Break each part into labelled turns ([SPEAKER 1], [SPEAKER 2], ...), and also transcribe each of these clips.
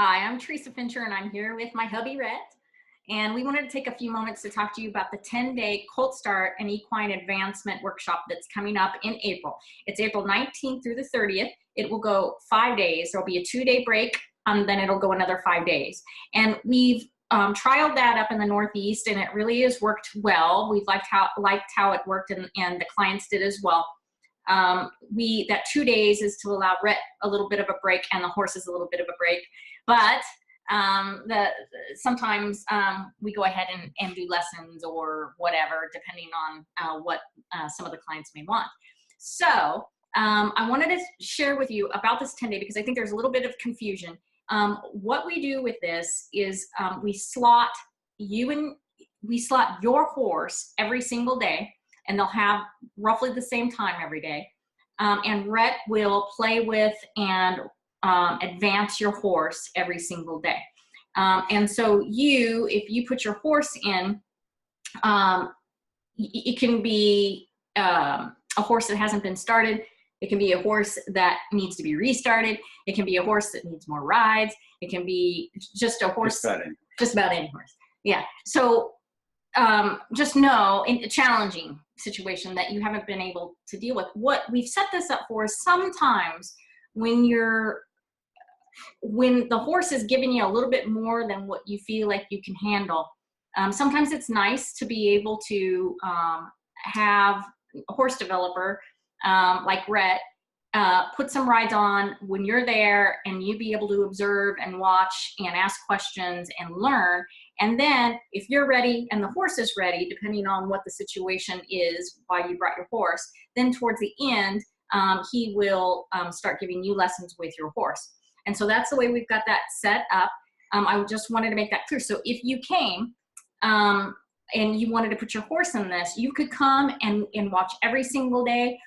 [SPEAKER 1] Hi, I'm Teresa Fincher, and I'm here with my hubby, Rhett. And we wanted to take a few moments to talk to you about the 10-day Colt Start and Equine Advancement workshop that's coming up in April. It's April 19th through the 30th. It will go 5 days. There'll be a 2-day break, then it'll go another 5 days. And we've trialed that up in the Northeast, and it really has worked well. We've liked how it worked, and the clients did as well. That 2 days is to allow Rhett a little bit of a break and the horses a little bit of a break. But sometimes we go ahead and do lessons or whatever, depending on what some of the clients may want. So I wanted to share with you about this 10-day because I think there's a little bit of confusion. What we do with this is we slot your horse every single day, and they'll have roughly the same time every day. And Rhett will play with and advance your horse every single day. And so if you put your horse in, it can be a horse that hasn't been started. It can be a horse that needs to be restarted. It can be a horse that needs more rides. It can be just a horse, just about any horse. Yeah. So just know, in a challenging situation that you haven't been able to deal with, what we've set this up for is sometimes when the horse is giving you a little bit more than what you feel like you can handle, sometimes it's nice to be able to have a horse developer like Rhett put some rides on when you're there, and you be able to observe and watch and ask questions and learn. And then if you're ready and the horse is ready, depending on what the situation is, why you brought your horse, then towards the end, he will start giving you lessons with your horse. And so that's the way we've got that set up. I just wanted to make that clear. So if you came and you wanted to put your horse in this, you could come and watch every single day,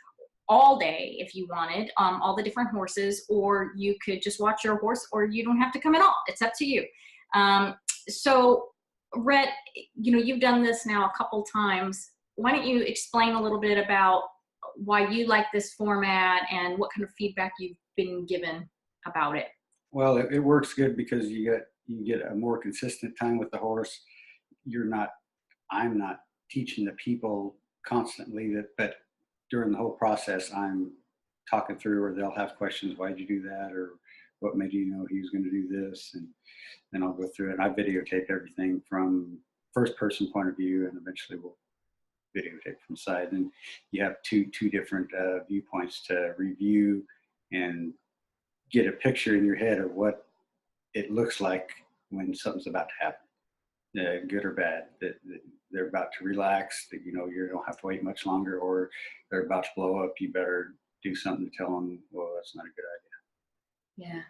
[SPEAKER 1] all day if you wanted, all the different horses, or you could just watch your horse, or you don't have to come at all. It's up to you. So Rhett, you've done this now a couple times. Why don't you explain a little bit about why you like this format and what kind of feedback you've been given about it?
[SPEAKER 2] Well, it works good because you get a more consistent time with the horse. I'm not teaching the people constantly, but during the whole process, I'm talking through, or they'll have questions. Why'd you do that? Or what made you know he was going to do this? And then I'll go through it. And I videotape everything from first person point of view, and eventually we'll videotape from the side. And you have two different viewpoints to review and get a picture in your head of what it looks like when something's about to happen, good or bad, that they're about to relax, that you don't have to wait much longer, or they're about to blow up. You better do something to tell them, well, that's not a good idea.
[SPEAKER 1] Yeah.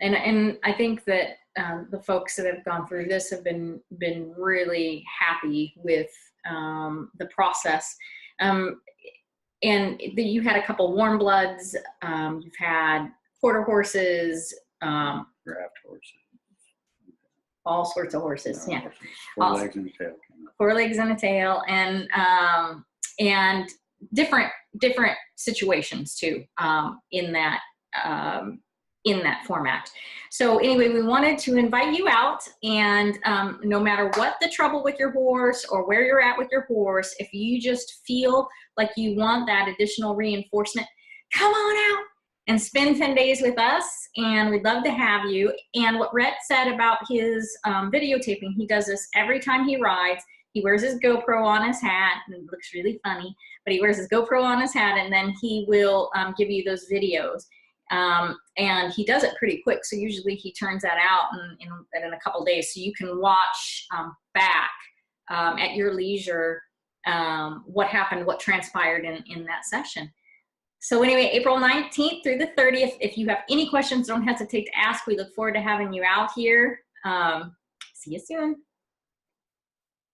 [SPEAKER 1] And I think that the folks that have gone through this have been really happy with the process. And you had a couple warm bloods, you've had quarter horses,
[SPEAKER 2] Draft horses,
[SPEAKER 1] all sorts of horses. Yeah.
[SPEAKER 2] Horses. 4 legs and a tail.
[SPEAKER 1] 4 legs and a tail, and different situations too, in that format. So anyway, we wanted to invite you out, and no matter what the trouble with your horse or where you're at with your horse, if you just feel like you want that additional reinforcement, come on out and spend 10 days with us, and we'd love to have you. And what Rhett said about his videotaping, he does this every time he rides. He wears his GoPro on his hat, and it looks really funny, but he wears his GoPro on his hat, and then he will give you those videos. And he does it pretty quick, so usually he turns that out in a couple days, so you can watch back at your leisure what happened, what transpired in that session. So anyway, April 19th through the 30th, if you have any questions, don't hesitate to ask. We look forward to having you out here. See you soon.